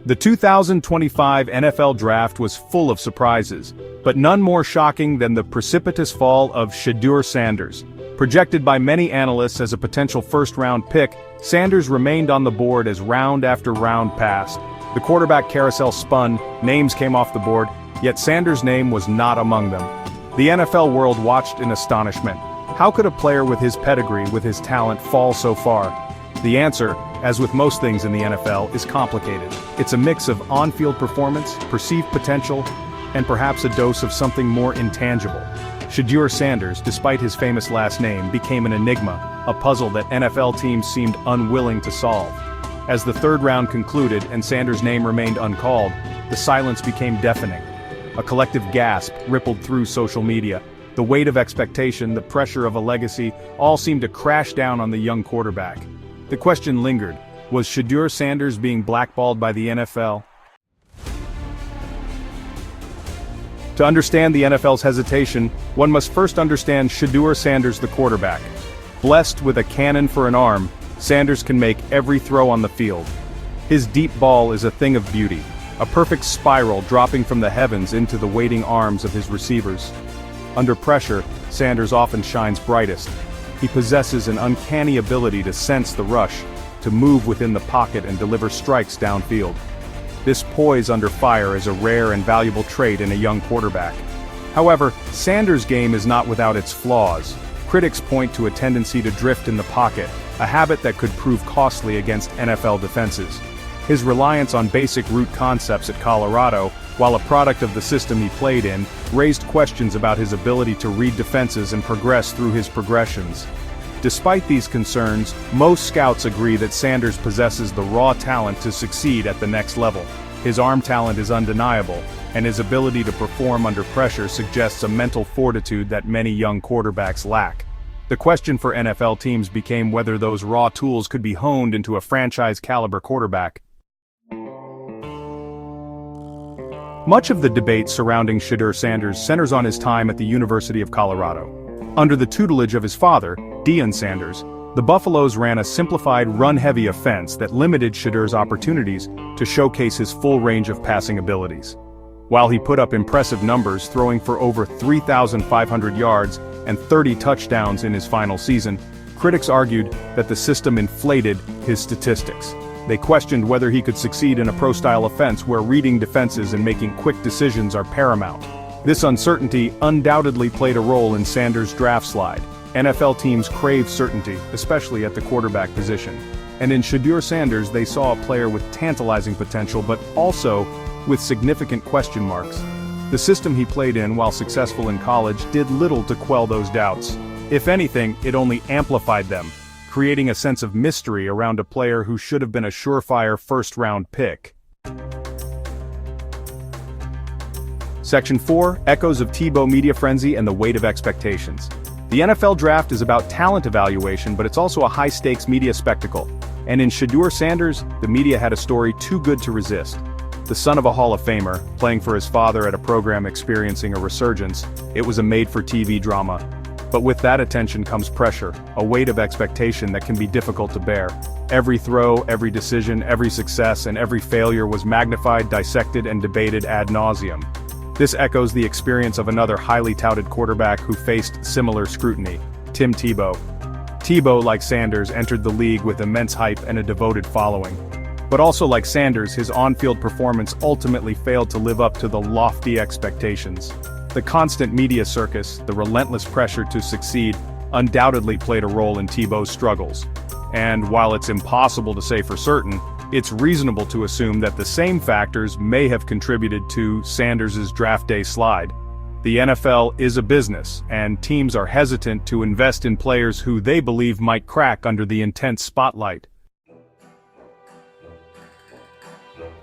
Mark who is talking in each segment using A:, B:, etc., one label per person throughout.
A: The 2025 NFL Draft was full of surprises, but none more shocking than the precipitous fall of Shedeur Sanders. Projected by many analysts as a potential first-round pick, Sanders remained on the board as round after round passed. The quarterback carousel spun, names came off the board, yet Sanders' name was not among them. The NFL world watched in astonishment. How could a player with his pedigree, with his talent, fall so far? The answer, as with most things in the NFL, is complicated. It's a mix of on-field performance, perceived potential, and perhaps a dose of something more intangible. Shedeur Sanders, despite his famous last name, became an enigma, a puzzle that NFL teams seemed unwilling to solve. As the third round concluded and Sanders' name remained uncalled, the silence became deafening. A collective gasp rippled through social media. The weight of expectation, the pressure of a legacy, all seemed to crash down on the young quarterback. The question lingered, was Shedeur Sanders being blackballed by the NFL? To understand the NFL's hesitation, one must first understand Shedeur Sanders, the quarterback. Blessed with a cannon for an arm, Sanders can make every throw on the field. His deep ball is a thing of beauty, a perfect spiral dropping from the heavens into the waiting arms of his receivers. Under pressure, Sanders often shines brightest. He possesses an uncanny ability to sense the rush, to move within the pocket and deliver strikes downfield. This poise under fire is a rare and valuable trait in a young quarterback. However, Sanders' game is not without its flaws. Critics point to a tendency to drift in the pocket, a habit that could prove costly against NFL defenses. His reliance on basic route concepts at Colorado, while a product of the system he played in, raised questions about his ability to read defenses and progress through his progressions. Despite these concerns, most scouts agree that Sanders possesses the raw talent to succeed at the next level. His arm talent is undeniable, and his ability to perform under pressure suggests a mental fortitude that many young quarterbacks lack. The question for NFL teams became whether those raw tools could be honed into a franchise-caliber quarterback. Much of the debate surrounding Shedeur Sanders centers on his time at the University of Colorado. Under the tutelage of his father, Deion Sanders, the Buffaloes ran a simplified run-heavy offense that limited Shedeur's opportunities to showcase his full range of passing abilities. While he put up impressive numbers, throwing for over 3,500 yards and 30 touchdowns in his final season, critics argued that the system inflated his statistics. They questioned whether he could succeed in a pro-style offense where reading defenses and making quick decisions are paramount. This uncertainty undoubtedly played a role in Sanders' draft slide. NFL teams crave certainty, especially at the quarterback position. And in Shedeur Sanders they saw a player with tantalizing potential but also with significant question marks. The system he played in while successful in college did little to quell those doubts. If anything, it only amplified them, creating a sense of mystery around a player who should have been a surefire first-round pick. Section 4, Echoes of Tebow Media Frenzy and the Weight of Expectations. The NFL Draft is about talent evaluation, but it's also a high-stakes media spectacle. And in Shedeur Sanders, the media had a story too good to resist. The son of a Hall of Famer, playing for his father at a program experiencing a resurgence, it was a made-for-TV drama. But with that attention comes pressure, a weight of expectation that can be difficult to bear. Every throw, every decision, every success, and every failure was magnified, dissected, and debated ad nauseum. This echoes the experience of another highly touted quarterback who faced similar scrutiny, Tim Tebow. Tebow, like Sanders, entered the league with immense hype and a devoted following. But also like Sanders, his on-field performance ultimately failed to live up to the lofty expectations. The constant media circus, the relentless pressure to succeed, undoubtedly played a role in Tebow's struggles. And while it's impossible to say for certain, it's reasonable to assume that the same factors may have contributed to Sanders' draft day slide. The NFL is a business, and teams are hesitant to invest in players who they believe might crack under the intense spotlight.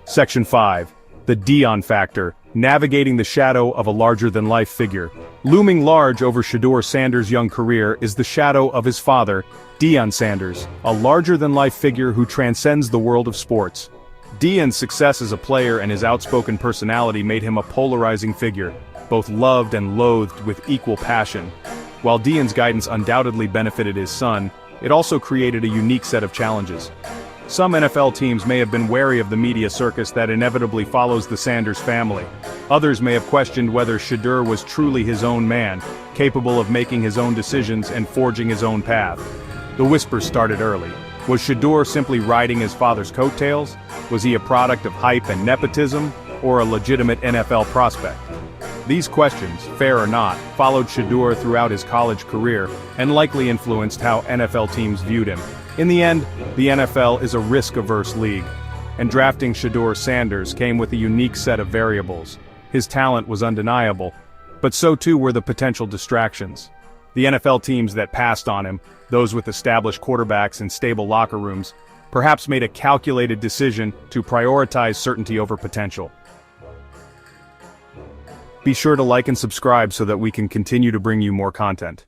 A: Section 5. The Deion Factor, Navigating the Shadow of a Larger-than-Life Figure. Looming large over Shedeur Sanders' young career is the shadow of his father, Deion Sanders, a larger-than-life figure who transcends the world of sports. Deion's success as a player and his outspoken personality made him a polarizing figure, both loved and loathed with equal passion. While Deion's guidance undoubtedly benefited his son, it also created a unique set of challenges. Some NFL teams may have been wary of the media circus that inevitably follows the Sanders family. Others may have questioned whether Shedeur was truly his own man, capable of making his own decisions and forging his own path. The whispers started early. Was Shedeur simply riding his father's coattails? Was he a product of hype and nepotism, or a legitimate NFL prospect? These questions, fair or not, followed Shedeur throughout his college career and likely influenced how NFL teams viewed him. In the end, the NFL is a risk-averse league, and drafting Shedeur Sanders came with a unique set of variables. His talent was undeniable, but so too were the potential distractions. The NFL teams that passed on him, those with established quarterbacks and stable locker rooms, perhaps made a calculated decision to prioritize certainty over potential. Be sure to like and subscribe so that we can continue to bring you more content.